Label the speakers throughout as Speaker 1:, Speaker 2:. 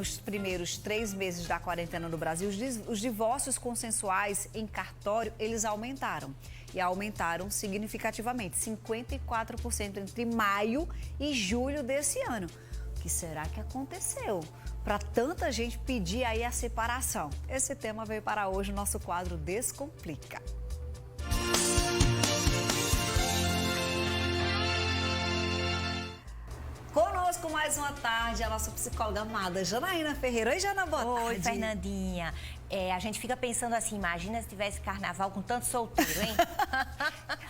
Speaker 1: nos primeiros 3 meses da quarentena no Brasil, os divórcios consensuais em cartório, eles aumentaram. E aumentaram significativamente, 54% entre maio e julho desse ano. O que será que aconteceu para tanta gente pedir aí a separação? Esse tema veio para hoje o nosso quadro Descomplica. Conosco mais uma tarde a nossa psicóloga amada, Janaína Ferreira. Oi, Jana, boa tarde.
Speaker 2: Oi, Fernandinha. A gente fica pensando assim, imagina se tivesse carnaval com tanto solteiro, hein?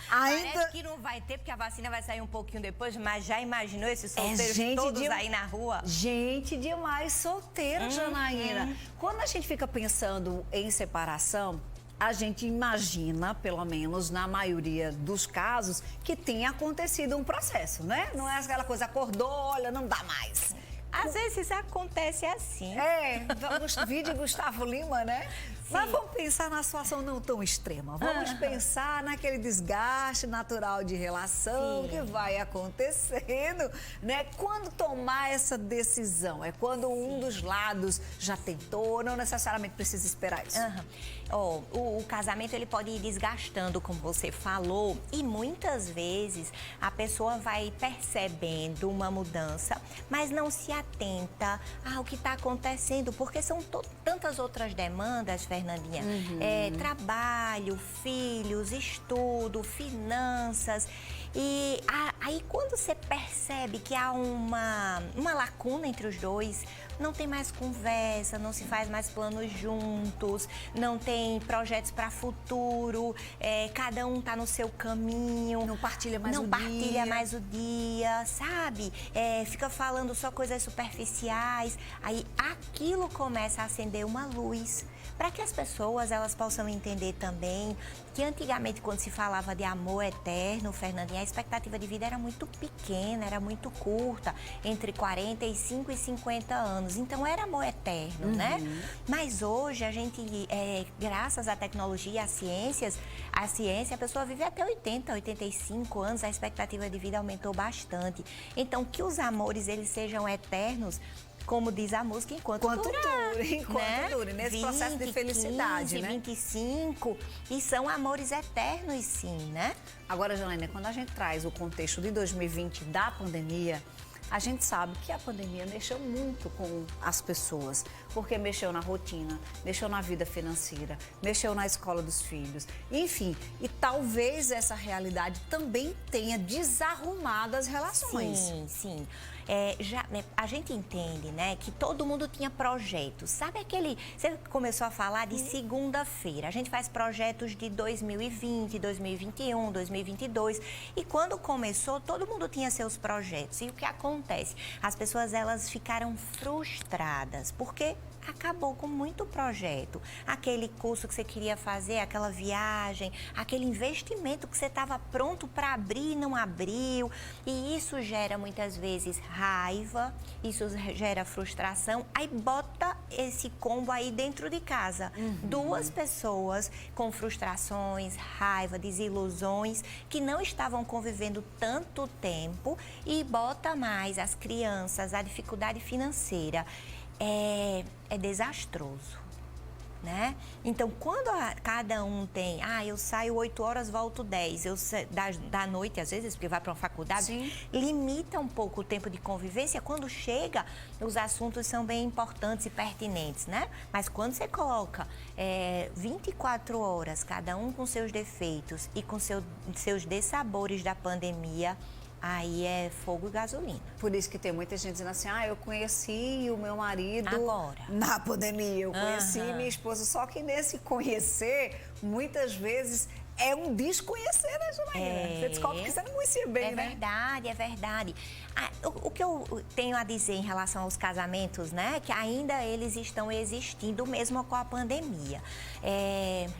Speaker 2: Parece que não vai ter, porque a vacina vai sair um pouquinho depois, mas já imaginou esses solteiros todos aí na rua?
Speaker 1: Gente demais solteira, Janaína. Quando a gente fica pensando em separação, a gente imagina, pelo menos na maioria dos casos, que tenha acontecido um processo, né? Não é aquela coisa, acordou, olha, não dá mais.
Speaker 2: Às vezes acontece assim.
Speaker 1: Vídeo Gustavo Lima, né? Sim. Mas vamos pensar na situação não tão extrema. Vamos pensar naquele desgaste natural de relação que vai acontecendo, né? Quando tomar essa decisão? É quando um dos lados já tentou, não necessariamente precisa esperar isso.
Speaker 2: O casamento ele pode ir desgastando, como você falou, e muitas vezes a pessoa vai percebendo uma mudança, mas não se atenta ao que está acontecendo, porque são tantas outras demandas, Fernandinha. Trabalho, filhos, estudo, finanças. E aí quando você percebe que há uma lacuna entre os dois, não tem mais conversa, não se faz mais planos juntos, não tem projetos para futuro, cada um tá no seu caminho.
Speaker 1: Não partilha mais
Speaker 2: o dia, sabe? Fica falando só coisas superficiais. Aí aquilo começa a acender uma luz para que as pessoas elas possam entender também que antigamente, quando se falava de amor eterno, Fernandinha, a expectativa de vida era muito pequena, era muito curta, entre 45 e 50 anos. Então, era amor eterno, né? Mas hoje, a gente, graças à tecnologia, à ciência, a pessoa vive até 80, 85 anos, a expectativa de vida aumentou bastante. Então, que os amores, eles sejam eternos, como diz a música, enquanto dure, nesse
Speaker 1: 20, processo de felicidade,
Speaker 2: 15, 25, e são amores eternos, sim, né?
Speaker 1: Agora, Janaína, quando a gente traz o contexto de 2020 da pandemia, a gente sabe que a pandemia mexeu muito com as pessoas, porque mexeu na rotina, mexeu na vida financeira, mexeu na escola dos filhos, enfim. E talvez essa realidade também tenha desarrumado as relações.
Speaker 2: Sim. A gente entende, né, que todo mundo tinha projetos. Sabe você começou a falar de segunda-feira. A gente faz projetos de 2020, 2021, 2022. E quando começou, todo mundo tinha seus projetos. E o que acontece? As pessoas, elas ficaram frustradas, porque acabou com muito projeto. Aquele curso que você queria fazer, aquela viagem, aquele investimento que você estava pronto para abrir e não abriu. E isso gera muitas vezes raiva, isso gera frustração. Aí bota esse combo aí dentro de casa. Duas pessoas com frustrações, raiva, desilusões, que não estavam convivendo tanto tempo, e bota mais as crianças, a dificuldade financeira. É desastroso, né? Então, quando cada um tem, eu saio 8 horas, volto 10, da noite, às vezes, porque vai para uma faculdade, limita um pouco o tempo de convivência. Quando chega, os assuntos são bem importantes e pertinentes, né? Mas quando você coloca 24 horas, cada um com seus defeitos e com seus dessabores da pandemia, aí é fogo e gasolina.
Speaker 1: Por isso que tem muita gente dizendo assim, eu conheci o meu marido
Speaker 2: agora,
Speaker 1: na pandemia, eu conheci minha esposa. Só que nesse conhecer, muitas vezes é um desconhecer, né, Janaína? Você descobre que você não conhecia bem, né?
Speaker 2: É verdade. O que eu tenho a dizer em relação aos casamentos, né? Que ainda eles estão existindo, mesmo com a pandemia.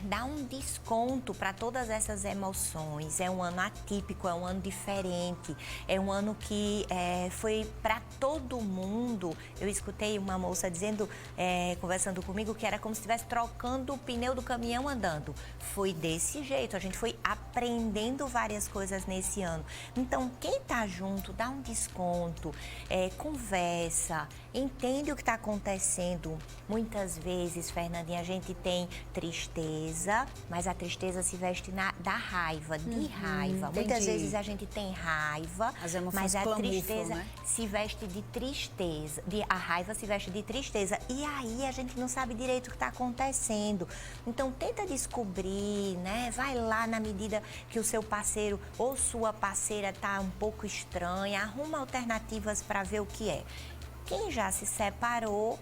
Speaker 2: Dá um desconto para todas essas emoções. É um ano atípico, é um ano diferente. É um ano que foi para todo mundo. Eu escutei uma moça dizendo, conversando comigo, que era como se estivesse trocando o pneu do caminhão andando. Foi desse jeito. jeito, a gente foi aprendendo várias coisas nesse ano. Então, quem tá junto, dá um desconto, conversa, entende o que está acontecendo. Muitas vezes, Fernandinha, a gente tem tristeza, mas a tristeza se veste da raiva, de raiva.
Speaker 1: Entendi.
Speaker 2: Muitas vezes a gente tem raiva, mas a tristeza, né, se veste de tristeza. A raiva se veste de tristeza. E aí a gente não sabe direito o que está acontecendo. Então, tenta descobrir, né? Vai lá na medida que o seu parceiro ou sua parceira está um pouco estranha, arruma alternativas para ver o que é. Quem já se separou,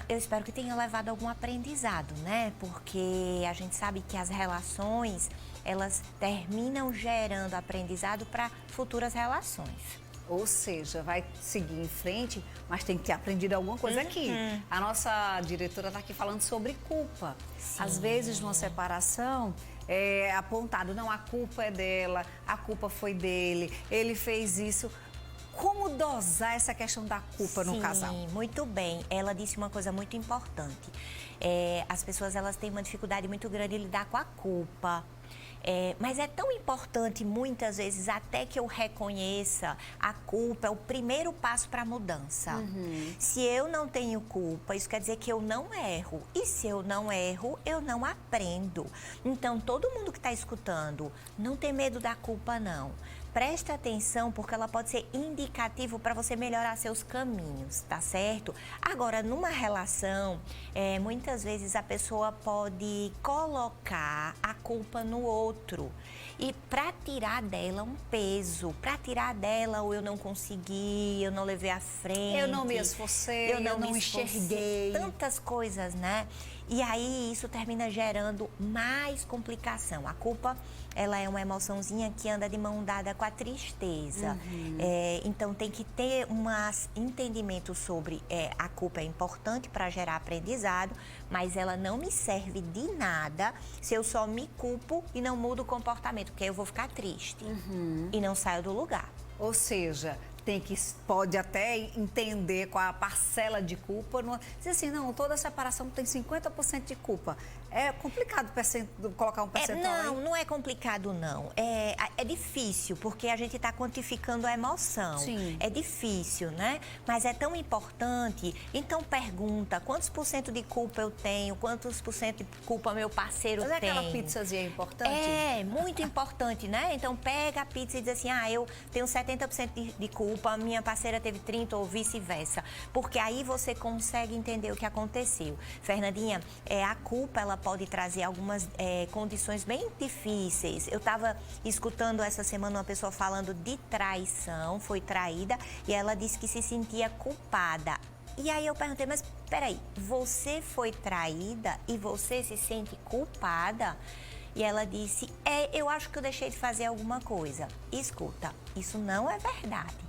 Speaker 2: eu espero que tenha levado algum aprendizado, né? Porque a gente sabe que as relações, elas terminam gerando aprendizado para futuras relações.
Speaker 1: Ou seja, vai seguir em frente, mas tem que ter aprendido alguma coisa aqui. A nossa diretora está aqui falando sobre culpa.
Speaker 2: Sim.
Speaker 1: Às vezes, numa separação, é apontado, não, a culpa é dela, a culpa foi dele, ele fez isso. Como dosar essa questão da culpa no casal?
Speaker 2: Sim, muito bem. Ela disse uma coisa muito importante. As pessoas, elas têm uma dificuldade muito grande em lidar com a culpa. Mas é tão importante, muitas vezes, até que eu reconheça a culpa, é o primeiro passo para a mudança. Se eu não tenho culpa, isso quer dizer que eu não erro. E se eu não erro, eu não aprendo. Então, todo mundo que está escutando, não tem medo da culpa, não. Preste atenção, porque ela pode ser indicativo para você melhorar seus caminhos, tá certo? Agora, numa relação, muitas vezes a pessoa pode colocar a culpa no outro. E para tirar dela um peso, para tirar dela ou eu não consegui, eu não levei à frente.
Speaker 1: Eu não me esforcei, eu não
Speaker 2: me
Speaker 1: enxerguei.
Speaker 2: Tantas coisas, né? E aí isso termina gerando mais complicação. A culpa, ela é uma emoçãozinha que anda de mão dada com a tristeza. Então tem que ter um entendimento sobre a culpa é importante para gerar aprendizado, mas ela não me serve de nada se eu só me culpo e não mudo o comportamento, porque aí eu vou ficar triste e não saio do lugar.
Speaker 1: Ou seja, pode até entender qual a parcela de culpa. Diz assim, não, toda separação tem 50% de culpa. É complicado colocar um percentual
Speaker 2: Não é complicado, não. É difícil, porque a gente está quantificando a emoção.
Speaker 1: Sim.
Speaker 2: É difícil, né? Mas é tão importante. Então, pergunta, quantos por cento de culpa eu tenho? Quantos por cento de culpa meu parceiro tem?
Speaker 1: Mas aquela pizzazinha é importante?
Speaker 2: É, muito importante, né? Então, pega a pizza e diz assim, eu tenho 70% de culpa, minha parceira teve 30% ou vice-versa. Porque aí você consegue entender o que aconteceu. Fernandinha, a culpa, ela pode trazer algumas condições bem difíceis. Eu estava escutando essa semana uma pessoa falando de traição, foi traída, e ela disse que se sentia culpada. E aí eu perguntei, mas peraí, você foi traída e você se sente culpada? E ela disse, eu acho que eu deixei de fazer alguma coisa. Escuta, isso não é verdade.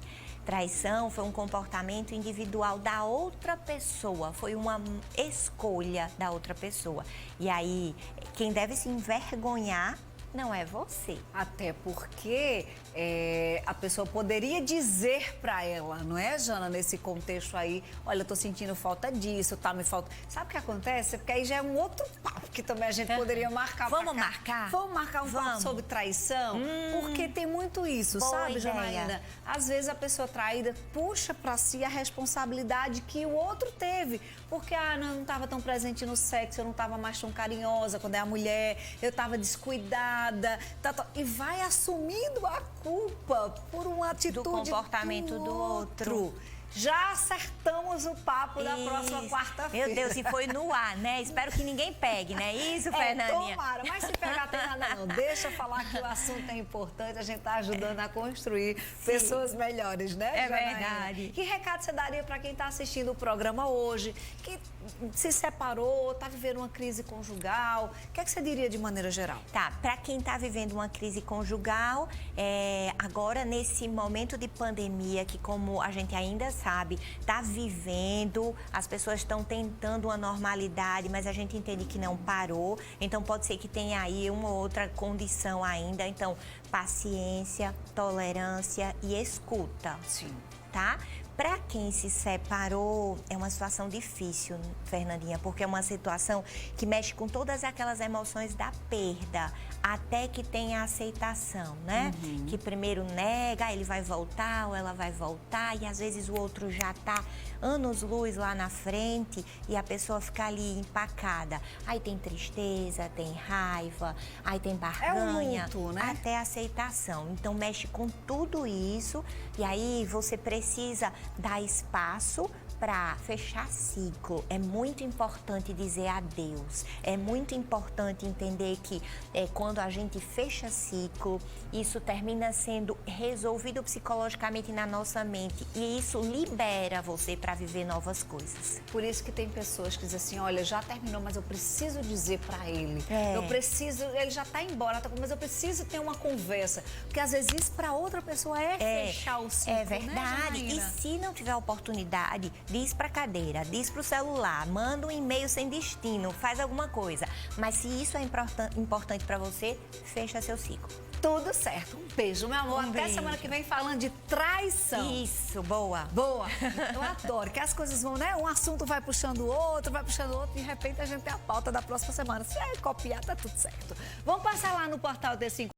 Speaker 2: Traição foi um comportamento individual da outra pessoa, foi uma escolha da outra pessoa. E aí, quem deve se envergonhar não é você.
Speaker 1: Até porque a pessoa poderia dizer para ela, não é, Jana, nesse contexto aí, olha, eu tô sentindo falta disso, tá, me falta... Sabe o que acontece? Porque aí já é um outro papo que também a gente poderia marcar.
Speaker 2: Vamos marcar?
Speaker 1: Vamos marcar um papo sobre traição? Porque tem muito isso,
Speaker 2: boa
Speaker 1: sabe,
Speaker 2: ideia.
Speaker 1: Janaína? Às vezes a pessoa traída puxa para si a responsabilidade que o outro teve. Porque, não estava tão presente no sexo, eu não estava mais tão carinhosa quando é a mulher, eu estava descuidada, e vai assumindo a culpa por uma atitude
Speaker 2: do comportamento do outro.
Speaker 1: Já acertamos o papo da próxima quarta-feira.
Speaker 2: Meu Deus, e foi no ar, né? Espero que ninguém pegue, né? Isso, Fernandinha?
Speaker 1: Tomara, mas se pegar tem nada não. Deixa eu falar que o assunto é importante, a gente está ajudando a construir pessoas melhores, né, Janaína?
Speaker 2: Verdade.
Speaker 1: Que recado você daria para quem está assistindo o programa hoje, que se separou, está vivendo uma crise conjugal? O que é que você diria de maneira geral?
Speaker 2: Tá, para quem está vivendo uma crise conjugal, agora nesse momento de pandemia, que como a gente ainda sabe, está vivendo, as pessoas estão tentando uma normalidade, mas a gente entende que não parou, então pode ser que tenha aí uma outra condição ainda, então paciência, tolerância e escuta.
Speaker 1: Sim.
Speaker 2: Tá? Para quem se separou, é uma situação difícil, Fernandinha, porque é uma situação que mexe com todas aquelas emoções da perda, até que tenha a aceitação, né? Que primeiro nega, ele vai voltar ou ela vai voltar, e às vezes o outro já tá anos-luz lá na frente e a pessoa fica ali empacada. Aí tem tristeza, tem raiva, aí tem barganha,
Speaker 1: luto, né?
Speaker 2: até a aceitação. Então mexe com tudo isso e aí você precisa dar espaço para fechar ciclo. É muito importante dizer adeus. É muito importante entender que quando a gente fecha ciclo, isso termina sendo resolvido psicologicamente na nossa mente e isso libera você para viver novas coisas.
Speaker 1: Por isso que tem pessoas que dizem assim, olha, já terminou, mas eu preciso dizer para ele. Eu preciso, ele já tá embora, mas eu preciso ter uma conversa. Porque às vezes isso para outra pessoa fechar o ciclo,
Speaker 2: É verdade.
Speaker 1: Né,
Speaker 2: e se não tiver oportunidade, diz para cadeira, diz para o celular, manda um e-mail sem destino, faz alguma coisa. Mas se isso é importante para você, fecha seu ciclo.
Speaker 1: Tudo certo. Um beijo, meu amor. Até semana que vem falando de traição.
Speaker 2: Isso, boa.
Speaker 1: Boa. Eu adoro que as coisas vão, né? Um assunto vai puxando o outro, de repente a gente tem a pauta da próxima semana. Se copiar, tá tudo certo. Vamos passar lá no portal D5.